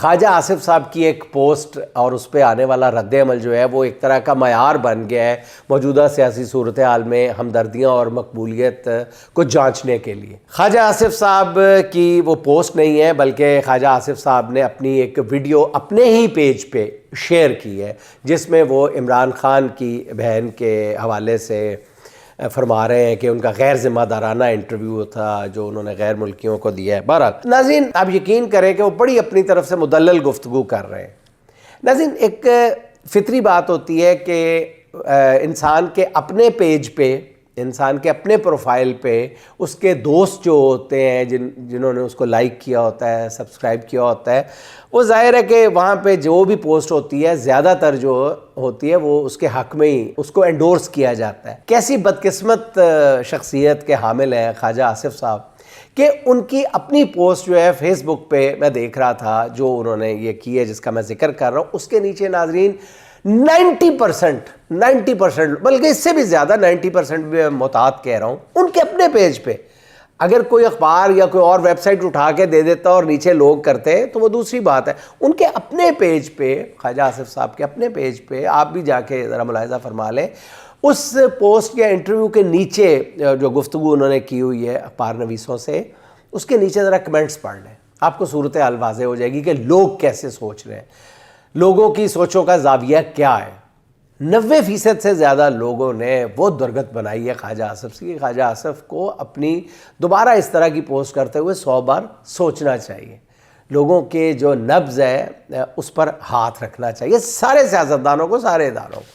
خواجہ آصف صاحب کی ایک پوسٹ اور اس پہ آنے والا رد عمل جو ہے وہ ایک طرح کا معیار بن گیا ہے موجودہ سیاسی صورتحال میں ہمدردیاں اور مقبولیت کو جانچنے کے لیے۔ خواجہ آصف صاحب کی وہ پوسٹ نہیں ہے بلکہ خواجہ آصف صاحب نے اپنی ایک ویڈیو اپنے ہی پیج پہ شیئر کی ہے جس میں وہ عمران خان کی بہن کے حوالے سے فرما رہے ہیں کہ ان کا غیر ذمہ دارانہ انٹرویو تھا جو انہوں نے غیر ملکیوں کو دیا ہے۔ بہرحال ناظرین آپ یقین کریں کہ وہ بڑی اپنی طرف سے مدلل گفتگو کر رہے ہیں۔ ناظرین ایک فطری بات ہوتی ہے کہ انسان کے اپنے پیج پہ، انسان کے اپنے پروفائل پہ اس کے دوست جو ہوتے ہیں جنہوں نے اس کو لائک کیا ہوتا ہے، سبسکرائب کیا ہوتا ہے، وہ ظاہر ہے کہ وہاں پہ جو بھی پوسٹ ہوتی ہے زیادہ تر جو ہوتی ہے وہ اس کے حق میں ہی اس کو انڈورس کیا جاتا ہے۔ کیسی بدقسمت شخصیت کے حامل ہیں خواجہ آصف صاحب کہ ان کی اپنی پوسٹ جو ہے فیس بک پہ میں دیکھ رہا تھا جو انہوں نے یہ کی ہے جس کا میں ذکر کر رہا ہوں، اس کے نیچے ناظرین 90% بلکہ اس سے بھی زیادہ 90% بھی میں محتاط کہہ رہا ہوں، ان کے اپنے پیج پہ اگر کوئی اخبار یا کوئی اور ویب سائٹ اٹھا کے دے دیتا اور نیچے لوگ کرتے تو وہ دوسری بات ہے، ان کے اپنے پیج پہ، خواجہ آصف صاحب کے اپنے پیج پہ آپ بھی جا کے ذرا ملاحظہ فرما لیں، اس پوسٹ یا انٹرویو کے نیچے جو گفتگو انہوں نے کی ہوئی ہے اخبار نویسوں سے، اس کے نیچے ذرا کمنٹس پڑھ لیں، آپ کو صورتحال واضح ہو جائے گی کہ لوگ کیسے سوچ رہے ہیں، لوگوں کی سوچوں کا زاویہ کیا ہے۔ 90% سے زیادہ لوگوں نے وہ درگت بنائی ہے خواجہ آصف سے کہ خواجہ آصف کو اپنی دوبارہ اس طرح کی پوسٹ کرتے ہوئے 100 بار سوچنا چاہیے، لوگوں کے جو نبض ہے اس پر ہاتھ رکھنا چاہیے، سارے سیاستدانوں کو، سارے اداروں کو۔